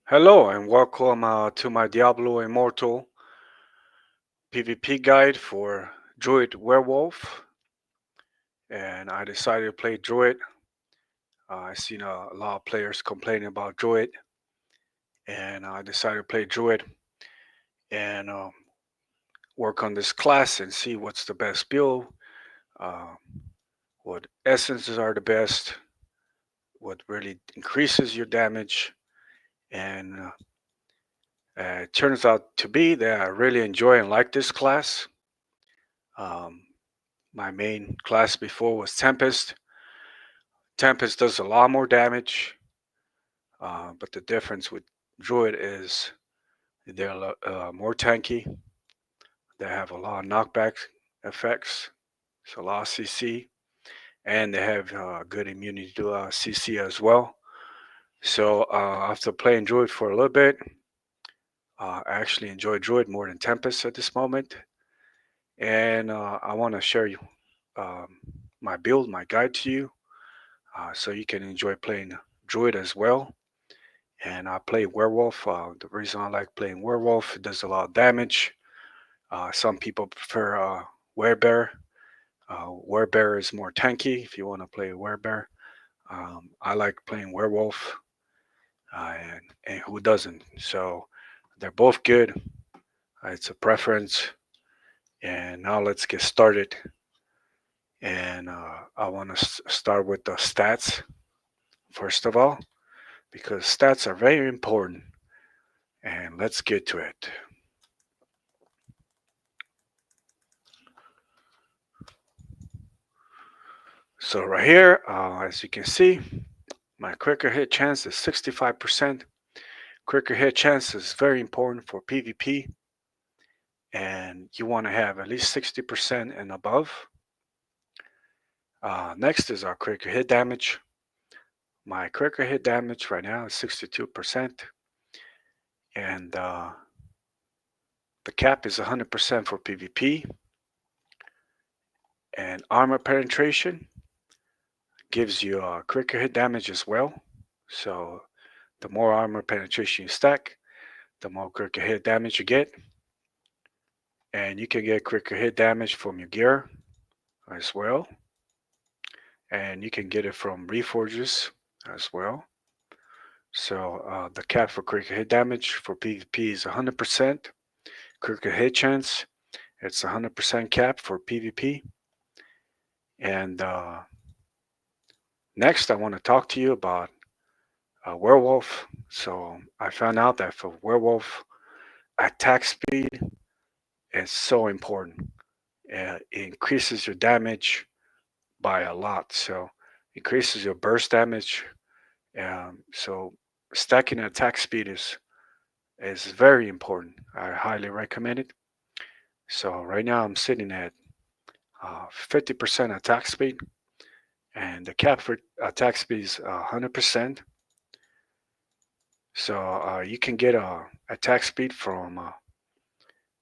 Hello and welcome to my Diablo Immortal PvP guide for Druid Werewolf. And I decided to play Druid. I've seen a lot of players complaining about Druid, and I decided to play Druid and work on this class and see what's the best build, uh, what essences are the best, what really increases your damage. And it turns out to be that I really enjoy and like this class. Um, My main class before was Tempest. Tempest does a lot more damage, but the difference with Druid is they're more tanky. They have a lot of knockback effects, so a lot of CC, and they have good immunity to CC as well. So after playing Druid for a little bit, I actually enjoy Druid more than Tempest at this moment, and I want to share you um, my build, my guide to you, so you can enjoy playing Druid as well. And I play Werewolf. The reason I like playing Werewolf, it does a lot of damage. Some people prefer Werebear. Werebear is more tanky if you want to play Werebear. I like playing Werewolf, and who doesn't? So they're both good. It's a preference. And now let's get started. And I want to start with the stats first of all, because stats are very important. And let's get to it. So right here, as you can see, my quicker hit chance is 65%. Quicker hit chance is very important for PvP, and you want to have at least 60% and above. Next is our quicker hit damage. My quicker hit damage right now is 62%, and the cap is 100% for PvP. And armor penetration gives you a quicker hit damage as well. So the more armor penetration you stack, the more quicker hit damage you get. And you can get quicker hit damage from your gear as well. And you can get it from reforges as well. So the cap for quicker hit damage for PvP is 100%. Quicker hit chance, it's 100% cap for PvP. And next, I want to talk to you about Werewolf. So I found out that for Werewolf, attack speed is so important. It increases your damage by a lot. So increases your burst damage. So stacking attack speed is very important. I highly recommend it. So right now I'm sitting at 50% attack speed, and the cap for attack speed is 100%. So you can get attack speed from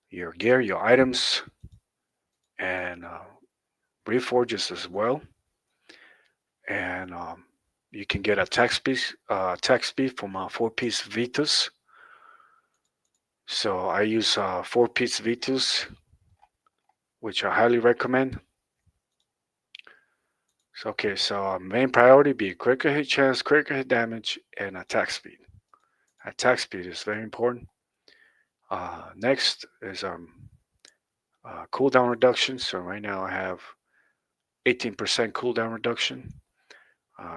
your gear, your items, and reforges as well. And you can get attack speed from 4-piece Vitus. So I use 4-piece Vitus, which I highly recommend. So, okay, so main priority be quicker hit chance, quicker hit damage, and attack speed. Attack speed is very important. Next is cooldown reduction. So right now I have 18% cooldown reduction.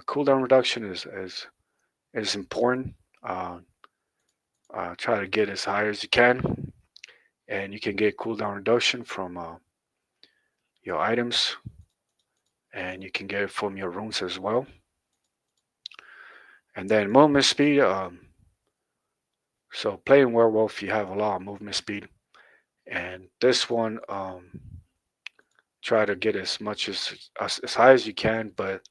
Cooldown reduction is important. Uh, Try to get as high as you can, and you can get cooldown reduction from your items, and you can get it from your runes as well. And then movement speed. So playing werewolf, you have a lot of movement speed, and this one, try to get as much as high as you can. But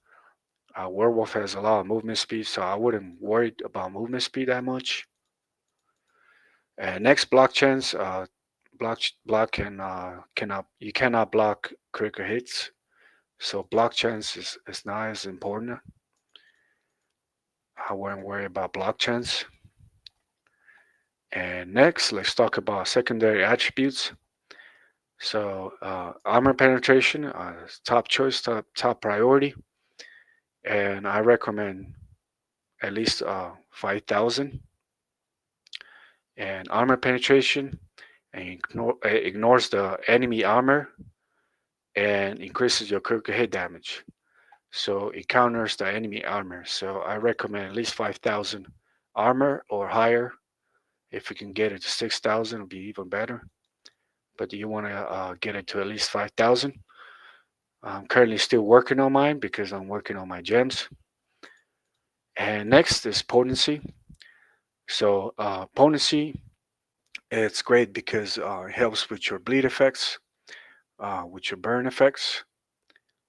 werewolf has a lot of movement speed, so I wouldn't worry about movement speed that much. And next, block chance. Block cannot you cannot block quicker hits, so block chance is not as important. I wouldn't worry about block chance. And next, let's talk about secondary attributes. So armor penetration, top choice, top priority, and I recommend at least 5,000. And armor penetration and ignores the enemy armor and increases your critical hit damage. So it counters the enemy armor. So I recommend at least 5,000 armor or higher. If you can get it to 6,000, it'll be even better. But you want to get it to at least 5,000. I'm currently still working on mine because I'm working on my gems. And next is potency. So potency, it's great because it helps with your bleed effects, with your burn effects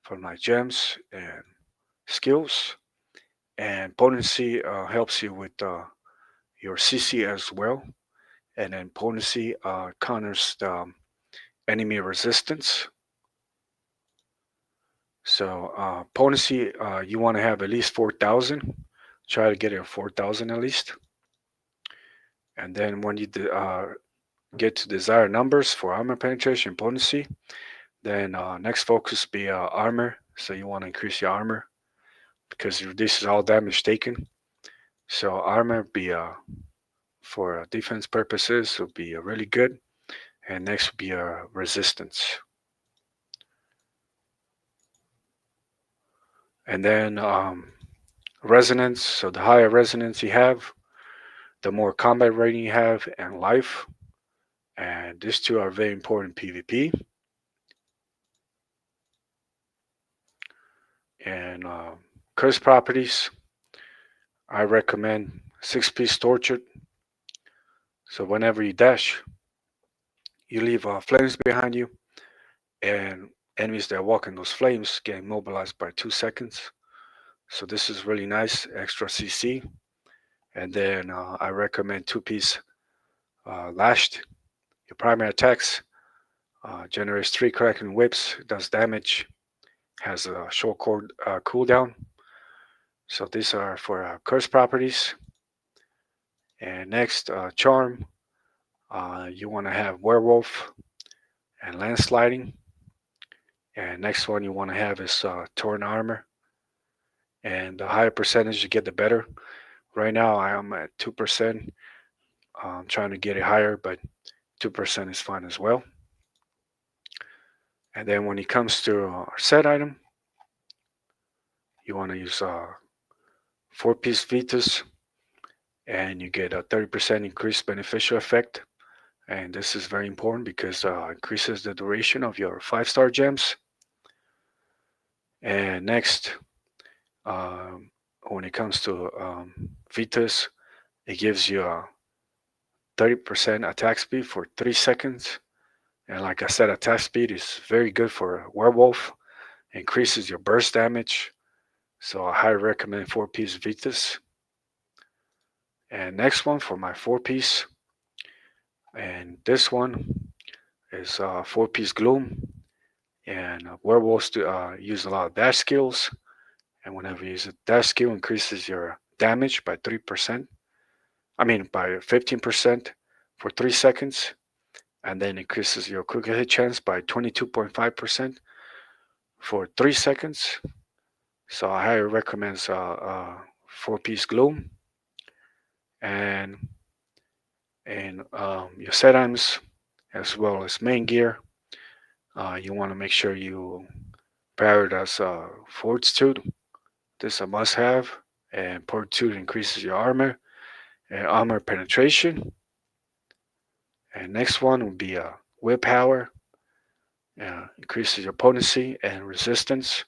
from my gems and skills. And potency helps you with your CC as well. And then potency counters the enemy resistance. So potency, you want to have at least 4,000. Try to get it at 4,000 at least. And then when you get to desired numbers for armor penetration potency, then next focus be armor. So you want to increase your armor because it reduces all damage taken. So armor be for defense purposes will be really good. And next would be resistance. And then resonance. So the higher resonance you have, the more combat rating you have and life. And these two are very important PvP. And curse properties, I recommend 6-piece tortured. So whenever you dash, you leave flames behind you, and enemies that walk in those flames get immobilized by 2 seconds. So this is really nice, extra CC. And then I recommend 2-piece lashed. Your primary attacks generates 3 cracking whips, does damage, has a short cooldown. So these are for curse properties. And next, charm. You want to have werewolf and landsliding. And next one you want to have is torn armor. And the higher percentage you get, the better. Right now I am at 2%. I'm trying to get it higher, but 2% is fine as well. And then when it comes to our set item, you want to use 4-piece Vitus, and you get a 30% increased beneficial effect. And this is very important because increases the duration of your 5-star gems. And next, when it comes to Vitus, it gives you a 30% attack speed for 3 seconds. And like I said, attack speed is very good for a werewolf. Increases your burst damage. So I highly recommend 4-piece Vitus. And next one for my 4-piece. And this one is 4-piece Gloom. And werewolves use a lot of dash skills. And whenever you use a dash skill, increases your damage by 3%. I mean, by 15% for 3 seconds. And then increases your quick hit chance by 22.5% for 3 seconds. So I highly recommend 4-piece Gloom. And your set items as well as main gear, you want to make sure you prioritize Fortitude. This is a must-have, and Fortitude increases your armor and armor penetration. And next one would be Willpower, increases your potency and resistance.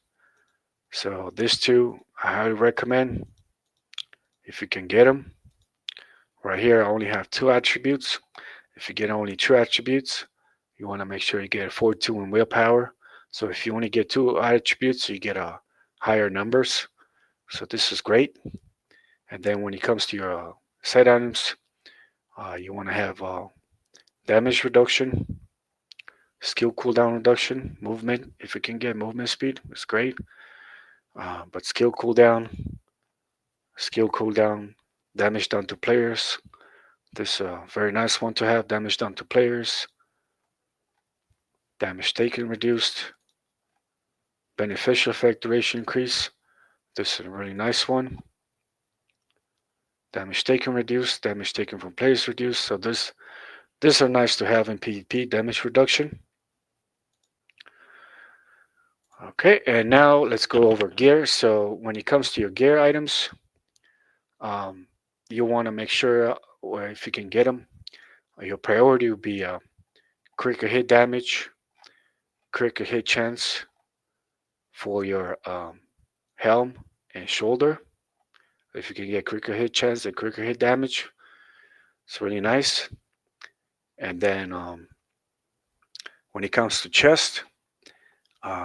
So these two I highly recommend if you can get them. Right here I only have 2 attributes. If you get only 2 attributes, you want to make sure you get Fortitude and Willpower. So if you only get 2 attributes, you get higher numbers. So this is great. And then when it comes to your set items, you want to have damage reduction, skill cooldown reduction, movement. If you can get movement speed, it's great. But skill cooldown, damage done to players, This is a very nice one to have. Damage done to players, damage taken reduced, beneficial effect duration increase. This is a really nice one. Damage taken reduced, damage taken from players reduced. So these are nice to have in PvP, damage reduction. Okay, and now let's go over gear. So when it comes to your gear items, um, you want to make sure if you can get them, your priority would be critical hit damage, critical hit chance for your helm and shoulder. If you can get critical hit chance and critical hit damage, it's really nice. And then when it comes to chest,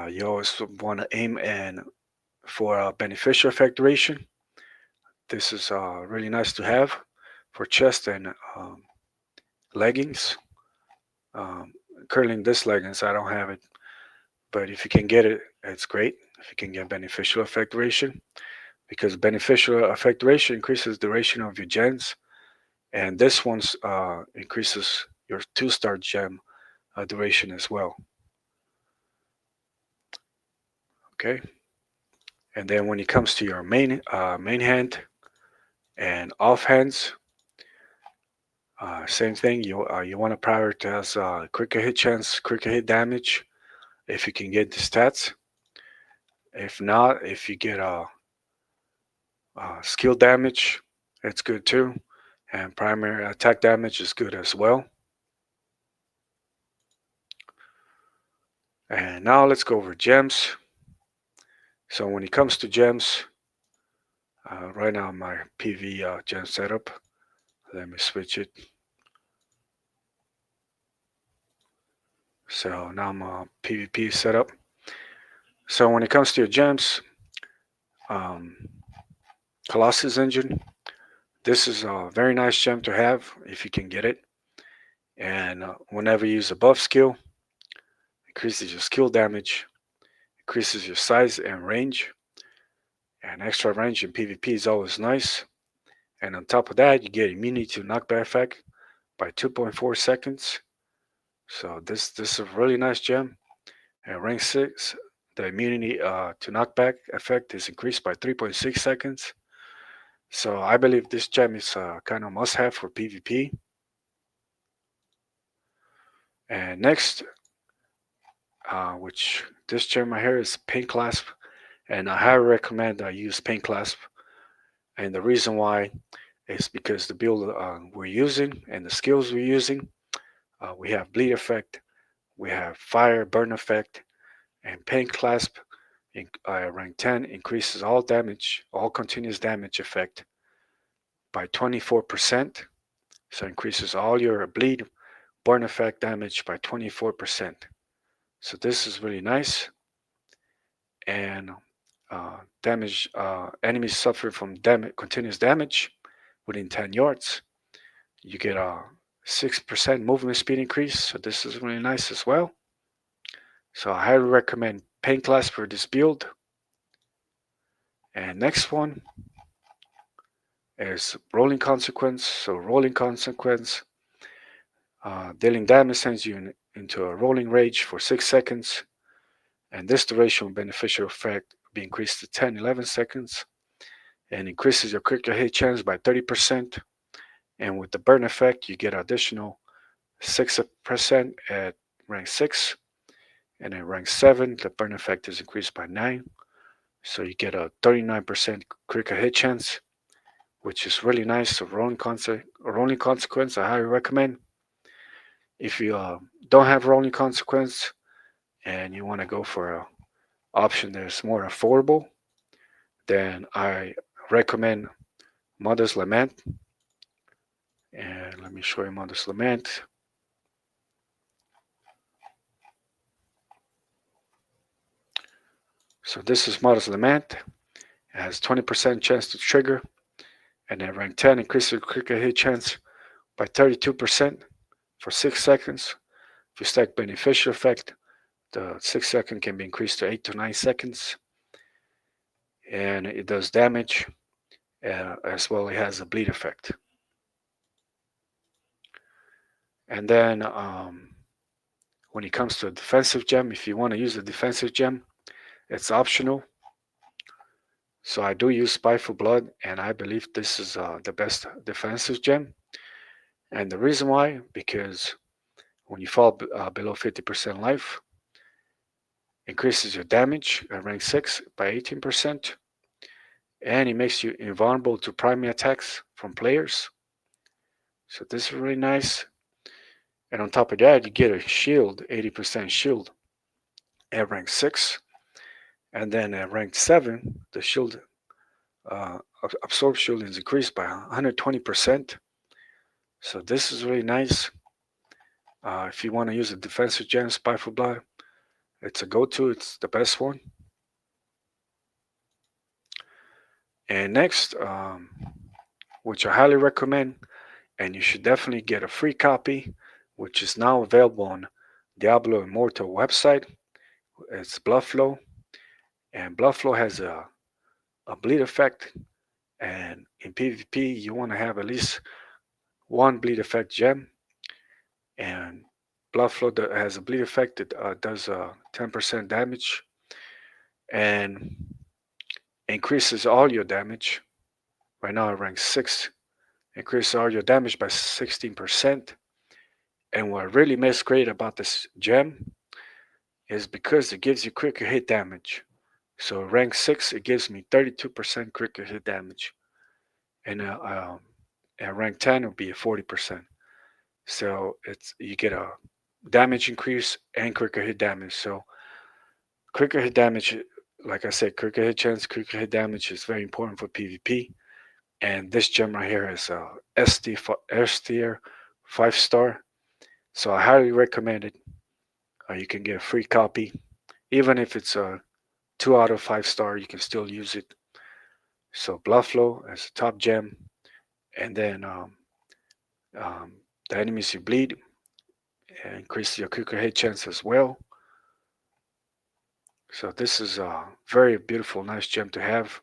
you always want to aim and for beneficial effect duration. This is really nice to have for chest and leggings. Um, Currently, this leggings I don't have it, but if you can get it, it's great. If you can get beneficial effect duration, because beneficial effect duration increases duration of your gens, and this one's increases your 2-star gem duration as well. Okay, and then when it comes to your main hand and off hands, same thing. You want to prioritize quicker hit chance, quicker hit damage, if you can get the stats. If not, if you get skill damage, it's good too, and primary attack damage is good as well. And now let's go over gems. So when it comes to gems, right now my PV gem setup. Let me switch it. So now my PvP setup. So when it comes to your gems, um, Colossus engine. This is a very nice gem to have if you can get it. And whenever you use a buff skill, increases your skill damage, increases your size and range. And extra range in PvP is always nice. And on top of that, you get immunity to knockback effect by 2.4 seconds. So this is a really nice gem. At rank 6, the immunity to knockback effect is increased by 3.6 seconds. So I believe this gem is kind of must have for PvP. And next, which this gem right here is Paint Clasp, and I highly recommend I use Paint Clasp. And the reason why is because the build we're using and the skills we're using, we have bleed effect, we have fire burn effect, and Paint Clasp in rank 10 increases all damage, all continuous damage effect by 24%. So increases all your bleed burn effect damage by 24%. So this is really nice. And damage enemies suffer from continuous damage within 10 yards. You get a 6% movement speed increase. So this is really nice as well. So I highly recommend Paint Class for this build. And next one is Rolling Consequence. So Rolling Consequence, dealing damage sends you into a rolling rage for 6 seconds. And this duration will beneficial effect be increased to 10-11 seconds. And increases your critical hit chance by 30%. And with the burn effect, you get additional 6% at rank 6. And at rank 7, the burn effect is increased by 9. So you get a 39% critical hit chance, which is really nice. So rolling consequence, I highly recommend. If you don't have rolling consequence and you want to go for an option that's more affordable, then I recommend Mother's Lament. And let me show you Mother's Lament. So this is Mother's Lament. It has 20% chance to trigger. And at rank 10, increases your critical hit chance by 32% for 6 seconds. If you stack beneficial effect, the 6 second can be increased to 8 to 9 seconds. And it does damage as well. It has a bleed effect. And then when it comes to a defensive gem, if you want to use a defensive gem, it's optional. So I do use Spiteful Blood, and I believe this is the best defensive gem. And the reason why, because when you fall below 50% life, increases your damage at rank 6 by 18%, and it makes you invulnerable to primary attacks from players. So this is really nice. And on top of that, you get a shield, 80% shield at rank 6. And then at rank 7, the shield absorb shield is increased by 120%. So this is really nice. If you want to use a defensive gem, Spiteful Blood, it's a go-to. It's the best one. And next, which I highly recommend, and you should definitely get a free copy, which is now available on Diablo Immortal website. It's Bloodflow, and Bloodflow has a bleed effect. And in PvP, you want to have at least one bleed effect gem. And Bloodflow has a bleed effect that does 10% damage and increases all your damage. Right now, it ranks 6. Increases all your damage by 16%. And what really makes great about this gem is because it gives you quicker hit damage. So rank 6, it gives me 32% quicker hit damage. And at rank 10, it'll be 40%. So you get a damage increase and quicker hit damage. So quicker hit damage, like I said, quicker hit chance, quicker hit damage is very important for PvP. And this gem right here is S tier 5-star. So I highly recommend it. You can get a free copy. Even if it's a 2 out of 5-star, you can still use it. So Bloodflow as a top gem. And then um, the enemies you bleed increase your quicker hit chance as well. So this is a very beautiful, nice gem to have,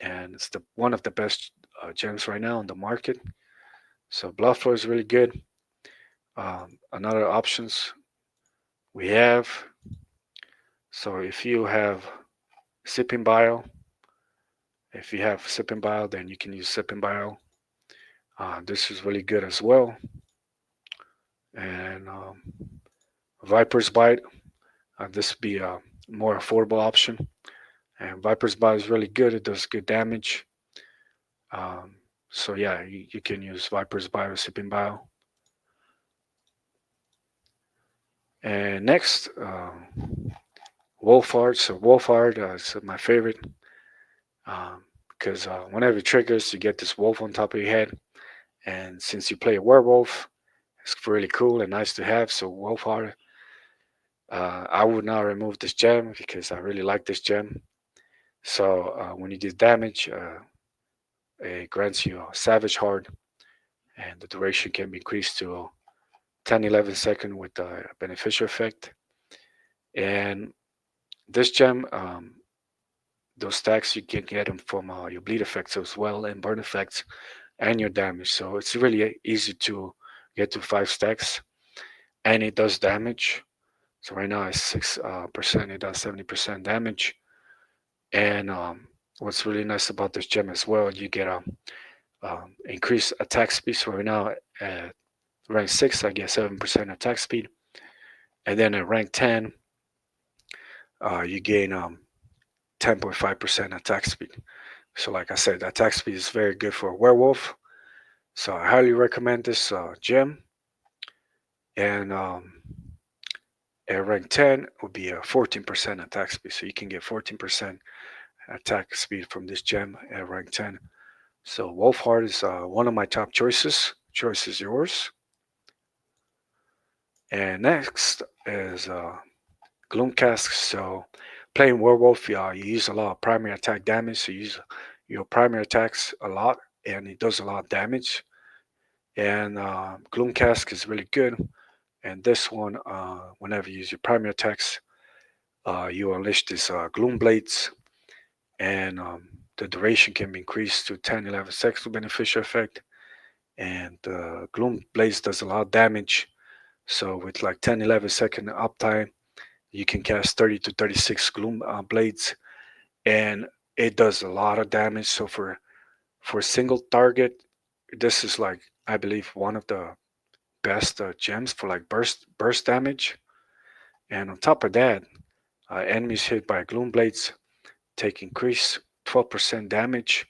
and it's the one of the best gems right now on the market. So Bloodflow is really good. Another options we have. So if you have sipping bile, if you have sipping bile, then you can use sipping bile. This is really good as well. And Viper's Bite, this would be a more affordable option. And Viper's Bite is really good. It does good damage. Um, so yeah, you can use Viper's Bite or Sipping Bile. And next, Wolf Art. So Wolf Art is my favorite because whenever it triggers, you get this wolf on top of your head. And since you play a werewolf, it's really cool and nice to have. So Wolf Art, I would not remove this gem because I really like this gem. So when you do damage, it grants you a Savage Heart, and the duration can be increased to 10-11 seconds with the beneficial effect. And this gem, those stacks you can get them from your bleed effects as well and burn effects and your damage. So it's really easy to get to 5 stacks, and it does damage. So right now it's 6%. It does 70% damage. And what's really nice about this gem as well, you get a increased attack speed. So right now at rank 6, I get 7% attack speed, and then at rank 10, you gain 10.5% attack speed. So like I said, attack speed is very good for a werewolf. So I highly recommend this gem. And at rank 10 would be a 14% attack speed. So you can get 14% attack speed from this gem at rank 10. So Wolfheart is one of my top choices. Choice is yours. And next is Gloomcast. So playing Werewolf, you use a lot of primary attack damage. So you use your primary attacks a lot, and it does a lot of damage. And Gloomcast is really good. And this one, whenever you use your primary attacks, you unleash this Gloom Blades, and the duration can be increased to 10-11 seconds with beneficial effect. and Gloom Blaze does a lot of damage. So with like 10-11 second uptime, you can cast 30 to 36 Gloom Blades, and it does a lot of damage. So for a single target, this is like, I believe, one of the best gems for like burst damage. And on top of that, enemies hit by Gloom Blades take increased 12% damage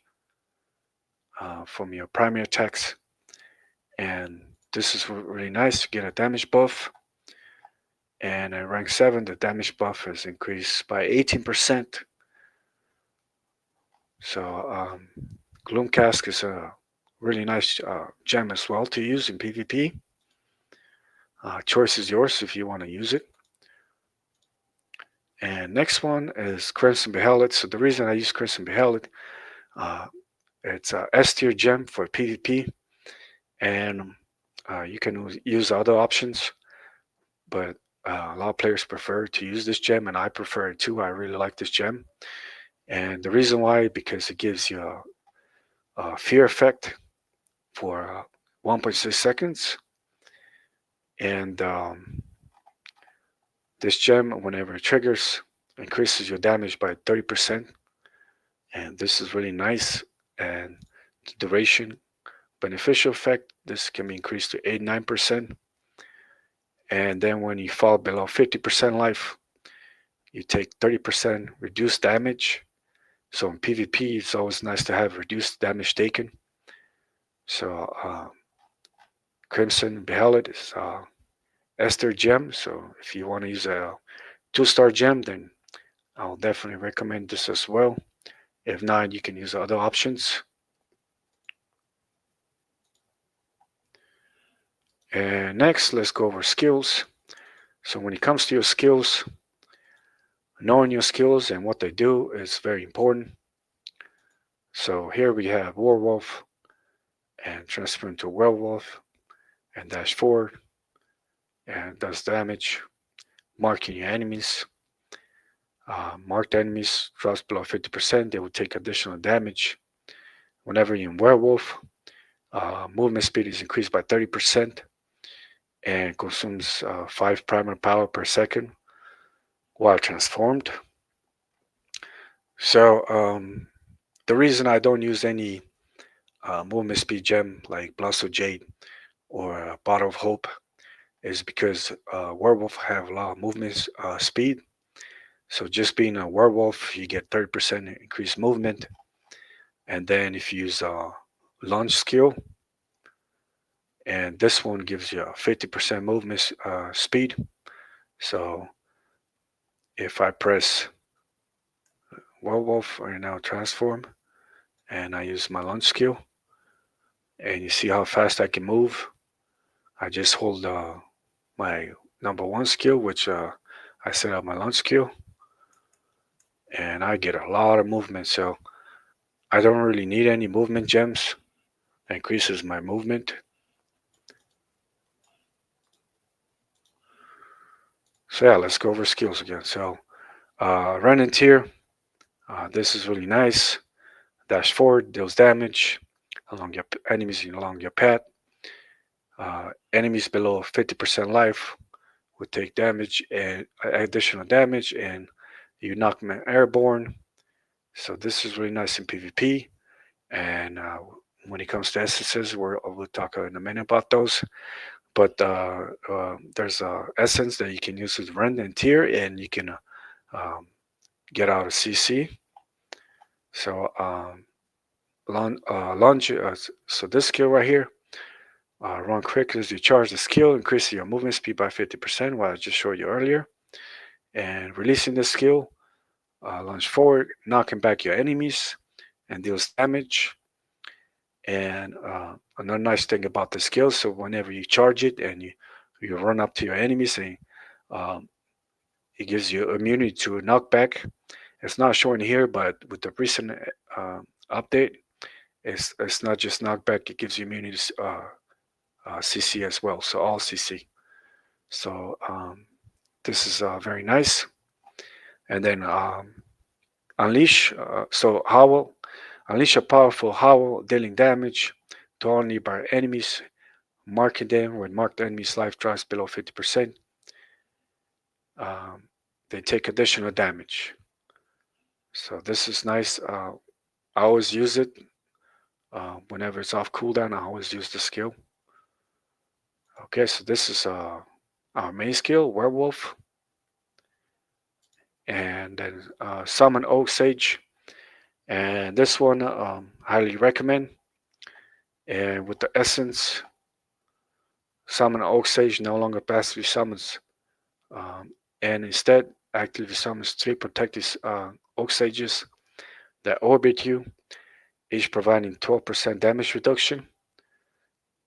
from your primary attacks, and this is really nice. You get a damage buff, and at rank 7 the damage buff is increased by 18%. So Gloom Cask is a really nice gem as well to use in PvP. Choice is yours if you want to use it. And next one is Crimson Behelit. So the reason I use Crimson Behelit, uh, it's a S tier gem for PvP, and you can use other options, but a lot of players prefer to use this gem, and I prefer it too. I really like this gem, and the reason why, because it gives you a fear effect for 1.6 seconds, and this gem, whenever it triggers, increases your damage by 30%, and this is really nice. And the duration beneficial effect, this can be increased to 89%, and then when you fall below 50% life, you take 30% reduced damage. So in PvP, it's always nice to have reduced damage taken. So Crimson Behelit is Esther gem. So if you want to use a 2-star gem, then I'll definitely recommend this as well. If not, you can use other options. And next, let's go over skills. So when it comes to your skills, knowing your skills and what they do is very important. So here we have Werewolf and transform into Werewolf and dash forward and does damage, marking your enemies. Marked enemies drops below 50%, they will take additional damage. Whenever you're in Werewolf, movement speed is increased by 30% and consumes 5 primal power per second while transformed. So the reason I don't use any movement speed gem like Blossom Jade or Bottle of Hope is because werewolf have a lot of movement speed. So just being a werewolf, you get 30% increased movement, and then if you use a launch skill, and this one gives you a 50% movement speed. So if I press werewolf or now transform, and I use my launch skill, and you see how fast I can move. I just hold my number 1 skill, which I set up my launch skill, and I get a lot of movement. So I don't really need any movement gems. It increases my movement. So yeah, let's go over skills again. So running tier, this is really nice. Dash forward deals damage along your enemies along your path. Enemies below 50% life would take damage and additional damage, and you knock them airborne. So this is really nice in PvP. And when it comes to essences, we'll talk in a minute about those. But there's a essence that you can use with rend and tier, and you can um, get out of CC. So launch. So this skill right here, run quick as you charge the skill, increasing your movement speed by 50%, what I just showed you earlier. And releasing the skill, launch forward, knocking back your enemies, and deals damage. And another nice thing about the skill, so whenever you charge it and you run up to your enemies, and um, it gives you immunity to knockback. It's not showing here, but with the recent update, it's not just knockback. It gives you immunity to CC as well, so all CC. So this is very nice. And then unleash. So howl, unleash a powerful howl, dealing damage to all nearby enemies, marking them when marked enemies' life drops below 50%. Um, they take additional damage. So this is nice. I always use it whenever it's off cooldown. I always use the skill. Okay, so this is our main skill, Werewolf, and then Summon Oak Sage, and this one highly recommend. And with the essence, Summon Oak Sage no longer passively summons, um, and instead actively summons three protected Oak Sages that orbit you, each providing 12% damage reduction,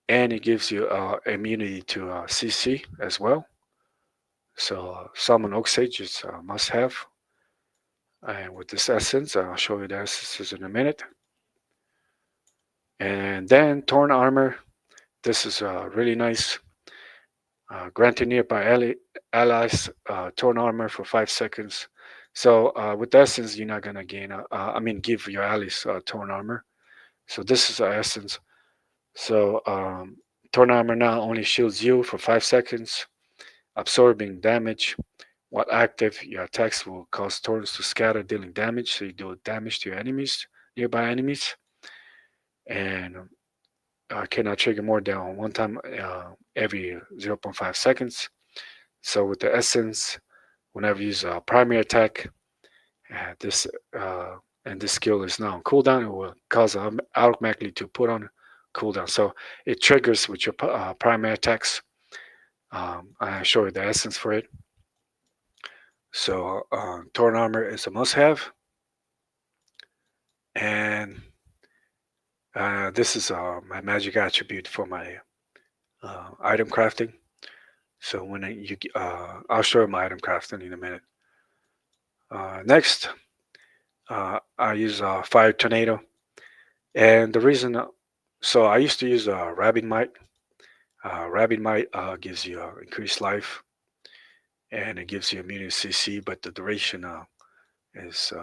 and it gives you immunity to CC as well. So Summon Oak Sage is a must-have. And with this essence, I'll show you the essences in a minute. And then Torn Armor. This is really nice. Granting nearby allies Torn Armor for 5 seconds. So with the essence, you're not gonna gain. Give your allies Torn Armor. So this is our essence. So Torn Armor now only shields you for 5 seconds, absorbing damage. While active, your attacks will cause torrents to scatter, dealing damage. So you do damage to your enemies, nearby enemies, and cannot trigger more than one time every zero point 0.5 seconds. So with the essence, whenever you use a primary attack, this and this skill is now on cooldown, it will cause automatically to put on cooldown. So it triggers with your primary attacks. I show you the essence for it. So Torn Armor is a must-have, and this is my magic attribute for my item crafting. So I'll show you my item crafting in a minute. Next, I use Fire Tornado, and the reason, so I used to use Rabbit Might. Rabbit Might gives you increased life, and it gives you immunity CC, but the duration is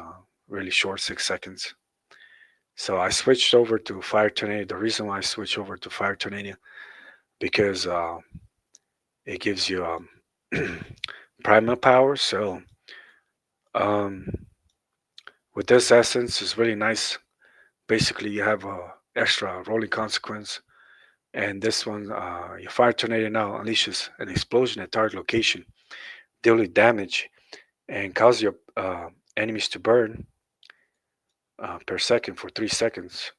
really short, 6 seconds. So I switched over to Fire Tornado. The reason why I switched over to Fire Tornado because it gives you primal power. So um, with this essence, it's really nice. Basically, you have a extra rolling consequence, and this one, your Fire Tornado now unleashes an explosion at target location, dealing damage, and cause your enemies to burn per second for 3 seconds.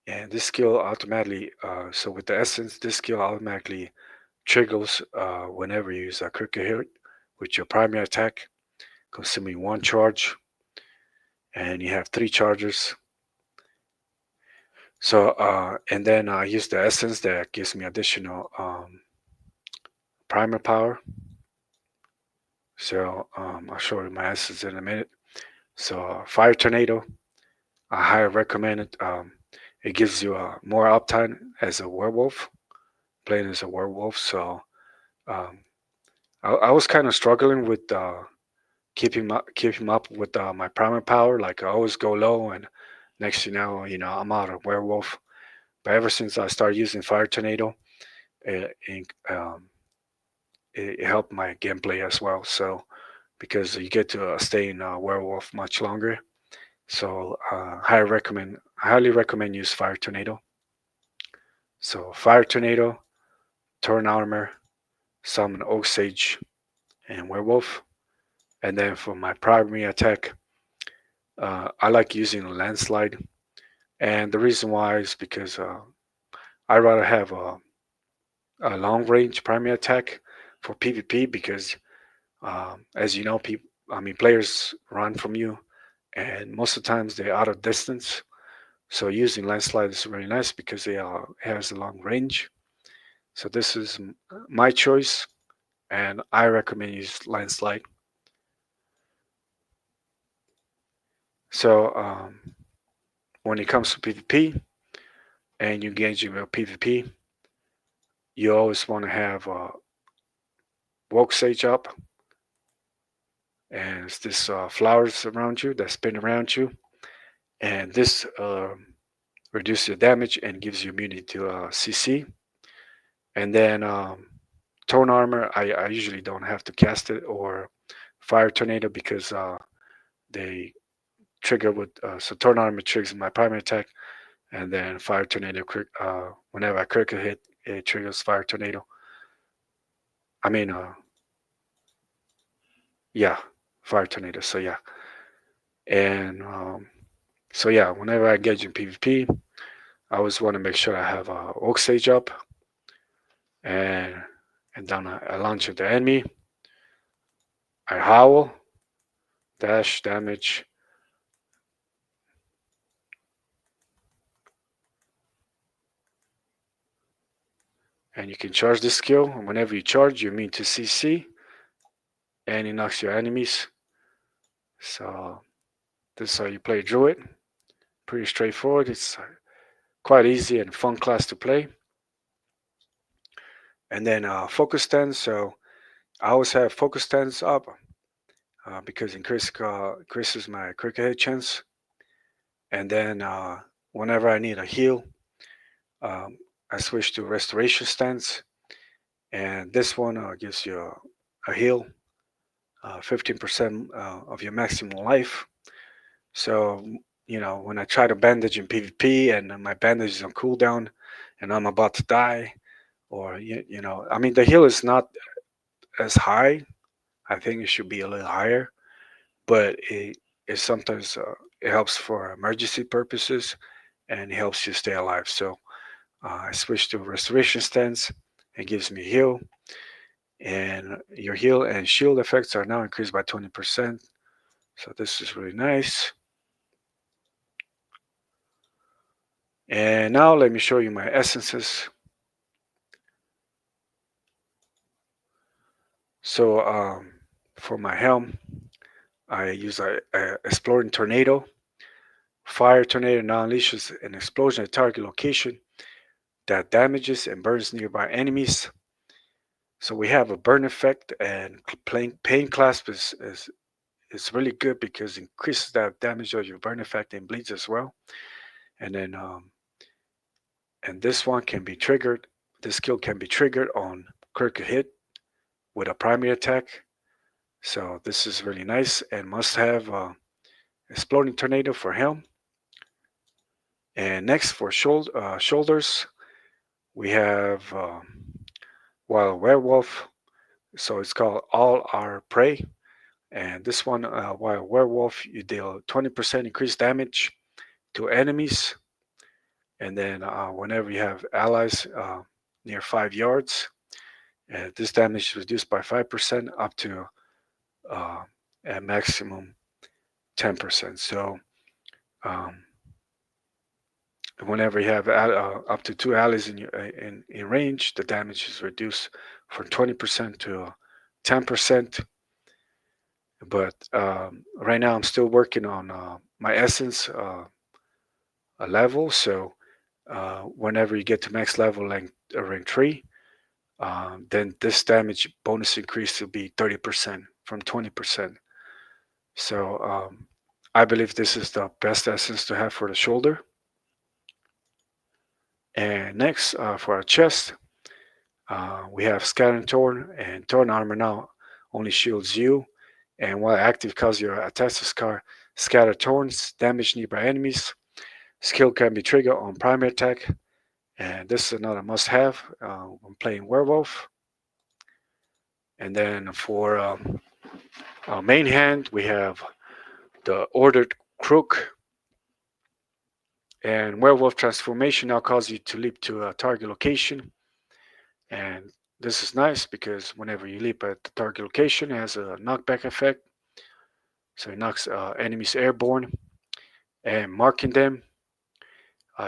And this skill automatically, so with the essence, this skill automatically triggers whenever you use a critical hit with your primary attack, consuming one charge, and you have 3 charges. So, and then I use the essence that gives me additional primer power. So I'll show you my essence in a minute. So Fire Tornado, I highly recommend it. It gives you more uptime as a werewolf, playing as a werewolf. So um, I was kind of struggling with keeping up with my primer power. Like I always go low, and next I'm out of werewolf. But ever since I started using Fire Tornado, it helped my gameplay as well. So because you get to stay in werewolf much longer. So highly recommend use Fire Tornado. So Fire Tornado, Torn Armor, Summon Oak Sage, and Werewolf. And then for my primary attack, I like using a Landslide. And the reason why is because I rather have a long range primary attack for PvP because, as you know, players run from you, and most of the times they're out of distance. So using Landslide is really nice because it has a long range. So this is my choice, and I recommend use Landslide. So when it comes to PvP and you engage in PvP, you always want to have Woke Sage up, and it's this flowers around you that spin around you, and this reduces your damage and gives you immunity to CC. And then Torn Armor, I usually don't have to cast it, or Fire Tornado, because they trigger with, so Torn Armor triggers my primary attack, and then Fire Tornado, whenever I critical hit, it triggers Fire Tornado. I mean, yeah, Fire Tornado. So yeah, and so yeah, whenever I engage in PvP, I always want to make sure I have Oak Sage up, and then I launch at the enemy. I howl, dash, damage, and you can charge this skill. And whenever you charge, you mean to CC, and it knocks your enemies. So this is how you play Druid. Pretty straightforward. It's quite easy and fun class to play. And then focus stance. So I always have focus stance up because it increases my critical hit chance. And then whenever I need a heal, um, I switch to restoration stance. And this one gives you a heal, 15% of your maximum life. So, when I try to bandage in PvP and my bandage is on cooldown and I'm about to die, or, I mean, the heal is not as high. I think it should be a little higher, but it sometimes it helps for emergency purposes and it helps you stay alive. So I switch to restoration stance. It gives me heal, and your heal and shield effects are now increased by 20%. So this is really nice. And now let me show you my essences. So for my helm, I use a exploring tornado. Fire tornado now unleashes an explosion at target location that damages and burns nearby enemies. So we have a burn effect, and pain clasp is really good because it increases that damage of your burn effect and bleeds as well. And then and this one can be triggered. This skill can be triggered on critical hit with a primary attack. So this is really nice and must have exploding tornado for helm. And next for shoulders, we have wild werewolf. So it's called all our prey. And this one, wild werewolf, you deal 20% increased damage to enemies. And then whenever you have allies near 5 yards, this damage is reduced by 5% up to uh, a maximum 10%. So um, whenever you have up to two allies in range, the damage is reduced from 20% to 10%. But right now, I'm still working on my essence level. So whenever you get to max level rank 3, then this damage bonus increase will be 30% from 20%. So I believe this is the best essence to have for the shoulder. And next, for our chest, we have Scatter Torn, and Torn Armor now only shields you. And while active, cause your attacks to scatter Torns, damage nearby enemies. Skill can be triggered on primary attack. And this is another must have when playing Werewolf. And then for our main hand, we have the Ordered Crook. And Werewolf Transformation now causes you to leap to a target location. And this is nice because whenever you leap at the target location, it has a knockback effect. So it knocks enemies airborne. And marking them,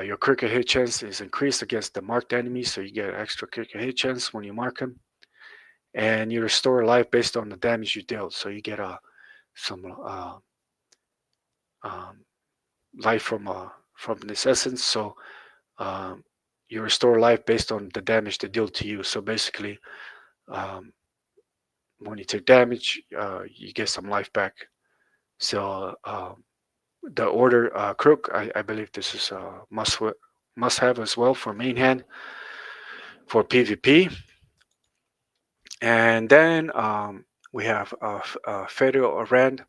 your critical hit chance is increased against the marked enemies, so you get extra critical hit chance when you mark them. And you restore life based on the damage you dealt, so you get some um, life from this essence. So um, you restore life based on the damage they deal to you. So basically, um, when you take damage, you get some life back. So the order crook. I believe this is a must have as well for main hand for PvP. And then we have a Federal Rend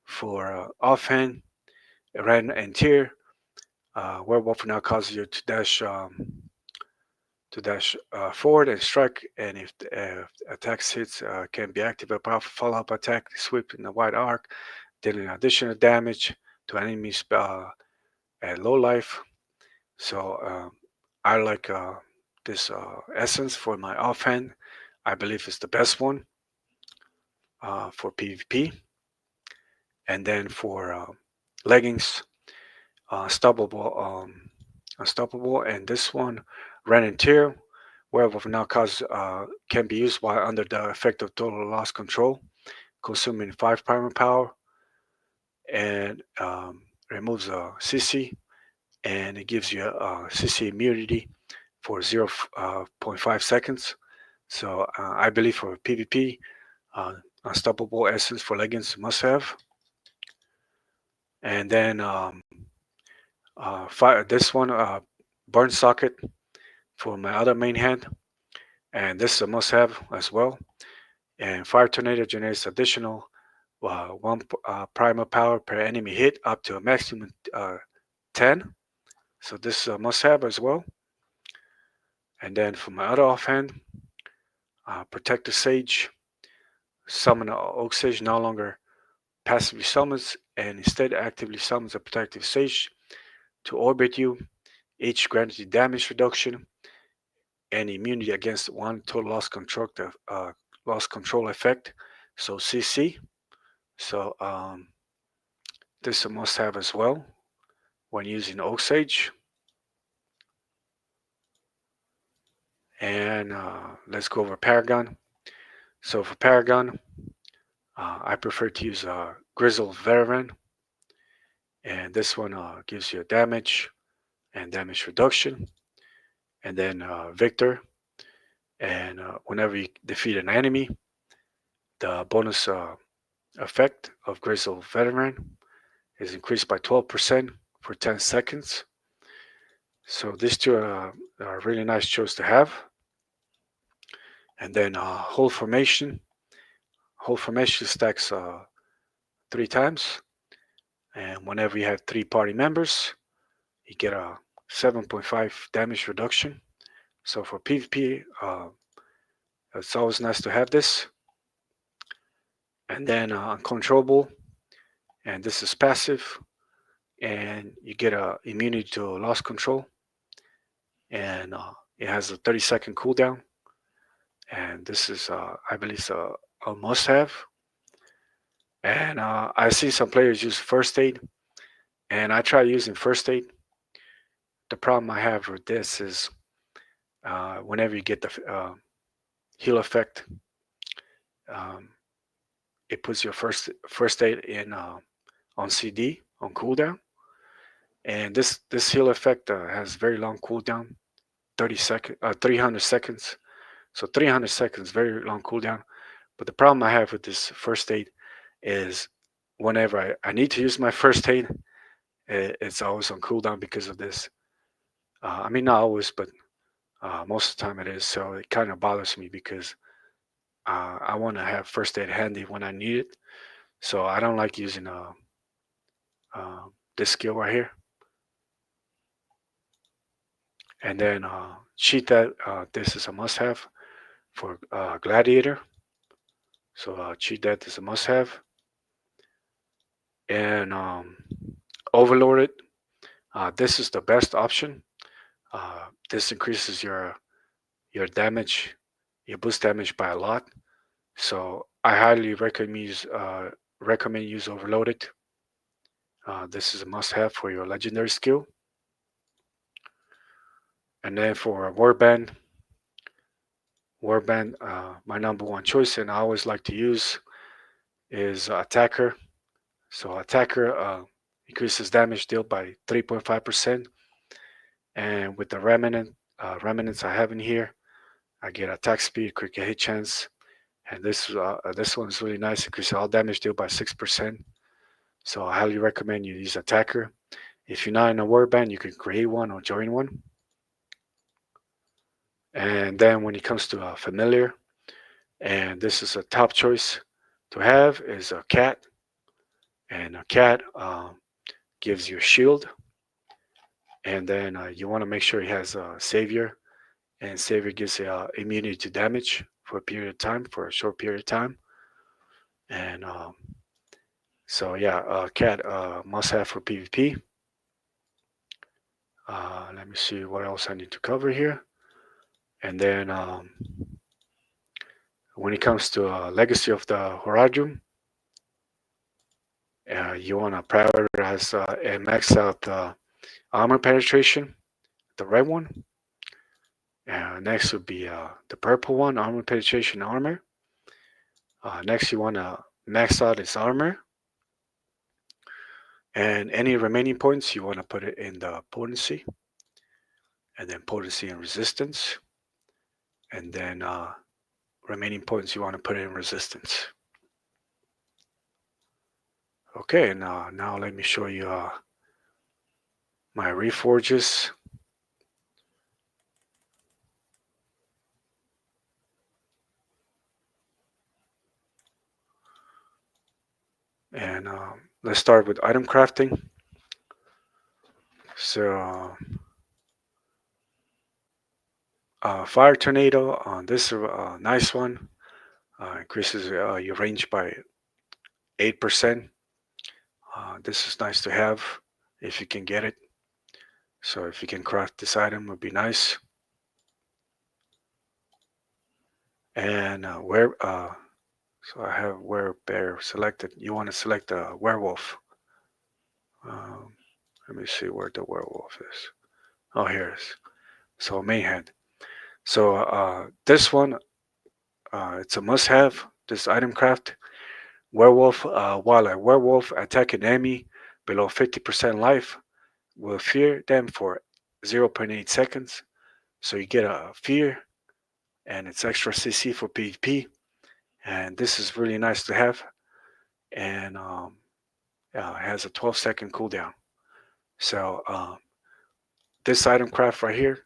for offhand, Rend and tier. Werewolf now causes you to dash forward and strike, and if the attacks hits can be active a powerful follow-up attack, sweep in a wide arc, dealing additional damage to enemies at low life. So I like this essence for my offhand. I believe it's the best one for PvP. And then for leggings, unstoppable, and this one, Ren and Tear, Werewolf now cause can be used while under the effect of total loss control, consuming 5 primal power, and removes a CC, and it gives you a CC immunity for 0.5 seconds. So I believe for PvP, uh, unstoppable essence for leggings must have. And then this one, burn socket for my other main hand, and this is a must have as well. And fire tornado generates additional one primal power per enemy hit up to a maximum 10. So this is a must have as well. And then for my other offhand, protective sage, summon oak sage no longer passively summons and instead actively summons a protective sage to orbit you, each granted damage reduction and immunity against one total loss control effect. So CC. So this is a must have as well when using Oak Sage. And let's go over Paragon. So for Paragon, I prefer to use Grizzled Veteran. And this one gives you damage and damage reduction. And then Victor. And whenever you defeat an enemy, the bonus effect of Grizzled Veteran is increased by 12% for 10 seconds. So these two are really nice choice to have. And then Hold Formation. Hold Formation stacks 3 times. And whenever you have 3 party members, you get a 7.5 damage reduction. So for PvP, it's always nice to have this. And then Uncontrollable. And this is passive. And you get a immunity to loss control. And it has a 30-second cooldown. And this is, I believe, a must-have. And I see some players use First Aid, and I try using First Aid. The problem I have with this is whenever you get the heal effect, um, it puts your first aid in on CD on cooldown, and this heal effect has very long cooldown, 300 seconds. So 300 seconds, very long cooldown. But the problem I have with this first aid is whenever I need to use my first aid, it's always on cooldown because of this. I mean, not always, but most of the time it is. So it kind of bothers me because I want to have first aid handy when I need it. So I don't like using this skill right here. And then cheat that. This is a must-have for Gladiator. So cheat that is a must-have. And Overlord. This is the best option. This increases your damage, your boost damage by a lot. So I highly recommend use Overloaded. This is a must-have for your legendary skill. And then for warband, my number one choice, and I always like to use is Attacker. So Attacker increases damage dealt by 3.5%, and with the remnants I have in here, I get attack speed, critical hit chance, and this one is really nice. Increases all damage dealt by 6%. So I highly recommend you use attacker. If you're not in a warband, you can create one or join one. And then when it comes to a familiar, and this is a top choice to have, is a cat. And a cat gives you a shield. And then you want to make sure he has a savior. And savior gives immunity to damage for a period of time, for a short period of time. And so yeah, cat must have for PvP. Let me see what else I need to cover here. And then when it comes to Legacy of the Horadrim, you want to prioritize and max out the armor penetration, the red one. Next would be the purple one, armor penetration armor. Next, you want to max out its armor. And any remaining points, you want to put it in the potency. And then potency and resistance. And then remaining points, you want to put it in resistance. Okay, now let me show you my reforges. And let's start with item crafting. So fire tornado on this nice one increases your range by 8%. This is nice to have if you can get it. So if you can craft this item, would be nice. And so I have werebear selected. You want to select the werewolf. Um, let me see where the werewolf is. Oh, here it is. So main hand. So this one, it's a must-have. This item craft. Werewolf. While a werewolf attack an enemy below 50% life, will fear them for 0.8 seconds. So you get a fear, and it's extra CC for PvP. And this is really nice to have. And it has a 12-second cooldown. So this item craft right here,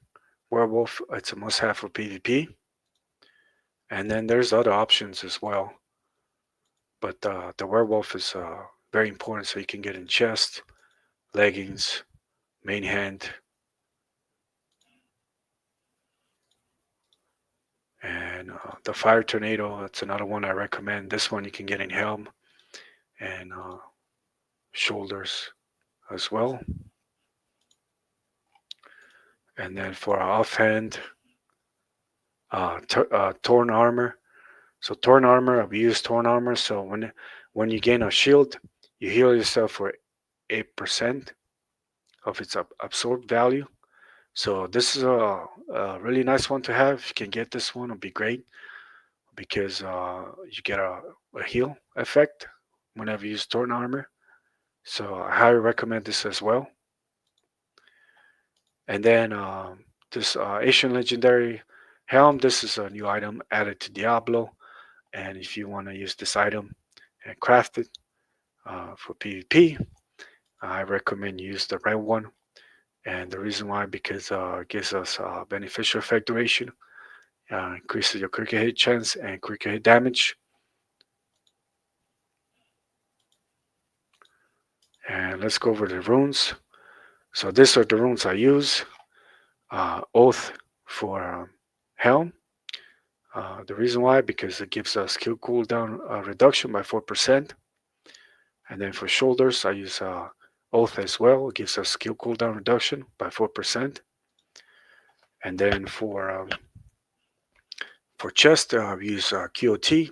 werewolf, it's a must-have for PvP. And then there's other options as well. But the werewolf is very important, so you can get in chest, leggings, main hand, and the fire tornado. That's another one I recommend. This one you can get in helm and shoulders as well. And then for offhand, torn armor. So torn armor, we use torn armor. So when you gain a shield, you heal yourself for 8% of its absorbed value. So this is a really nice one to have. If you can get this one, it'll be great because you get a heal effect whenever you use torn armor. So I highly recommend this as well. And then this Asian Legendary Helm, this is a new item added to Diablo. And if you want to use this item and craft it for PvP, I recommend you use the red one. And the reason why, because it gives us beneficial effect duration, increases your critical hit chance and critical hit damage. And let's go over the runes. So these are the runes I use. Oath for Helm. The reason why, because it gives us skill cooldown reduction by 4%. And then for shoulders, I use Oath as well. It gives us skill cooldown reduction by 4%. And then for chest, we use QOT.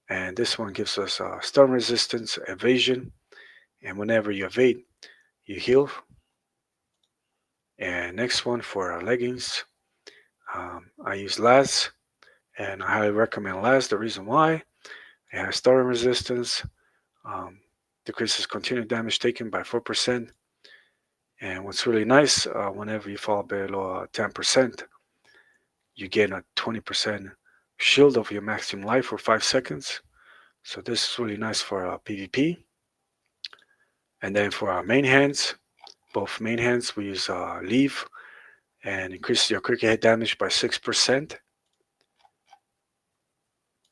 And this one gives us stun resistance, evasion. And whenever you evade, you heal. And next one for leggings, I use Laz. And I highly recommend Laz. The reason why, it has stun resistance, decreases continued damage taken by 4%. And what's really nice, whenever you fall below 10%, you gain a 20% shield of your maximum life for 5 seconds. So this is really nice for PvP. And then for our main hands, both main hands, we use leave and increase your cricket hit damage by 6%.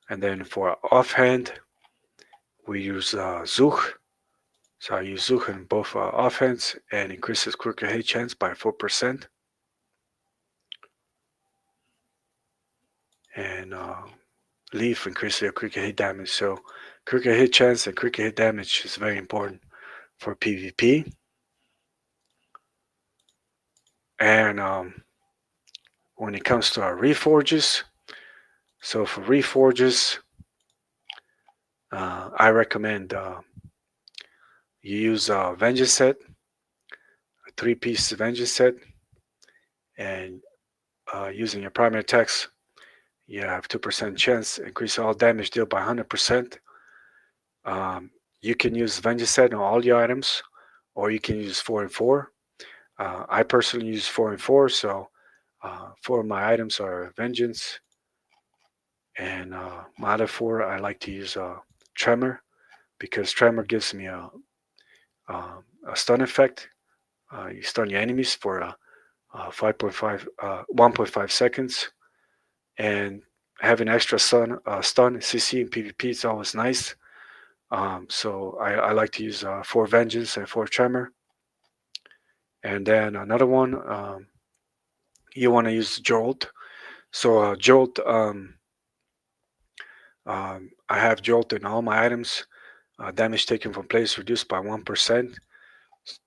And then for our offhand, we use Zuch. So I use Zuch in both offhands and increases cricket hit chance by 4%. And leave increases your cricket hit damage. So cricket hit chance and cricket hit damage is very important for PvP. And when it comes to our reforges, so for reforges, I recommend you use a vengeance set, a 3-piece vengeance set, and using your primary attacks, you have 2% chance, increase all damage dealt by 100%. You can use vengeance set on all your items, or you can use 4 and 4. I personally use 4 and 4, so 4 of my items are vengeance, and my other 4 I like to use tremor, because tremor gives me a stun effect. You stun your enemies for 1.5 seconds, and having extra stun CC in PvP is always nice. So I like to use 4 vengeance and 4 tremor. And then another one, you want to use jolt. So jolt, I have jolt in all my items. Damage taken from players reduced by 1%.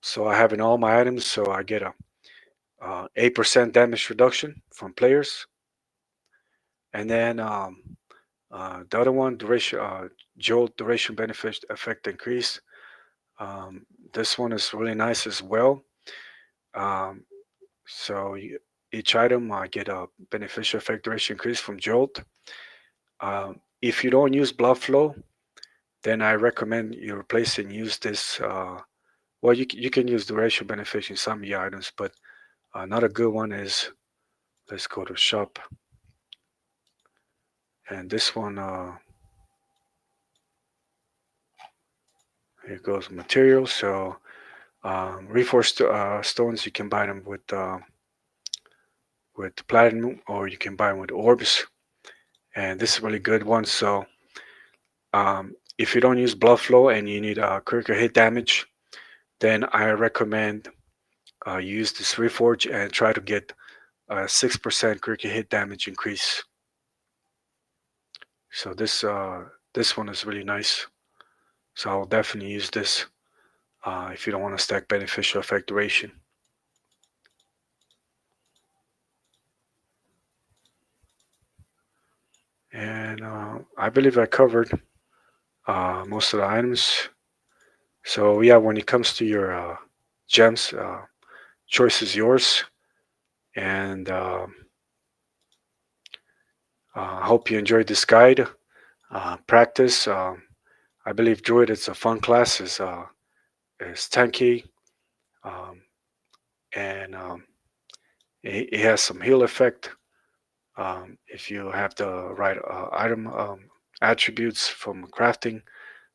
So I have in all my items, so I get a 8% damage reduction from players. And then the other one, duration, jolt duration benefit effect increase. This one is really nice as well. Um, so each item I get a beneficial effect duration increase from jolt. If you don't use blood flow, then I recommend you replace and use this. Well, you can use duration benefit in some of your items, but another good one is, let's go to shop, and this one, here goes materials. So reforge stones, you can buy them with platinum, or you can buy them with orbs, and this is a really good one. So if you don't use blood flow and you need critical hit damage, then I recommend use this reforge and try to get 6% critical hit damage increase. So this one is really nice. So I'll definitely use this if you don't want to stack beneficial effect duration. And I believe I covered most of the items. So yeah, when it comes to your gems, choice is yours. And I hope you enjoyed this guide. Practice. I believe Druid is a fun class. Is tanky, um, and it has some heal effect if you have the right item attributes from crafting,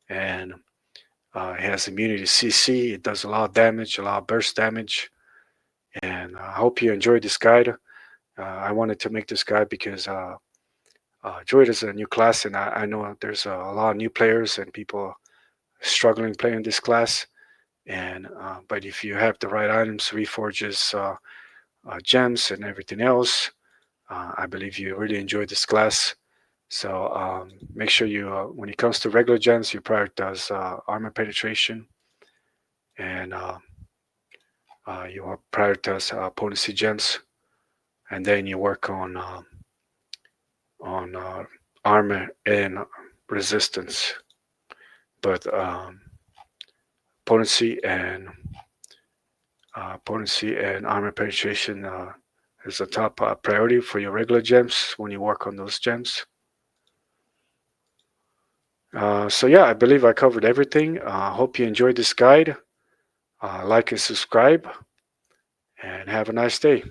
and it has immunity to CC. It does a lot of damage, a lot of burst damage, and I hope you enjoyed this guide. I wanted to make this guide because Druid is a new class, and I know there's a lot of new players and people struggling playing this class. And but if you have the right items, reforges, gems, and everything else, I believe you really enjoy this class. So make sure you, when it comes to regular gems, you prioritize armor penetration, and you prioritize potency gems, and then you work on armor and resistance. But potency and armor penetration is a top priority for your regular gems when you work on those gems. So yeah, I believe I covered everything. Hope you enjoyed this guide. Like and subscribe, and have a nice day.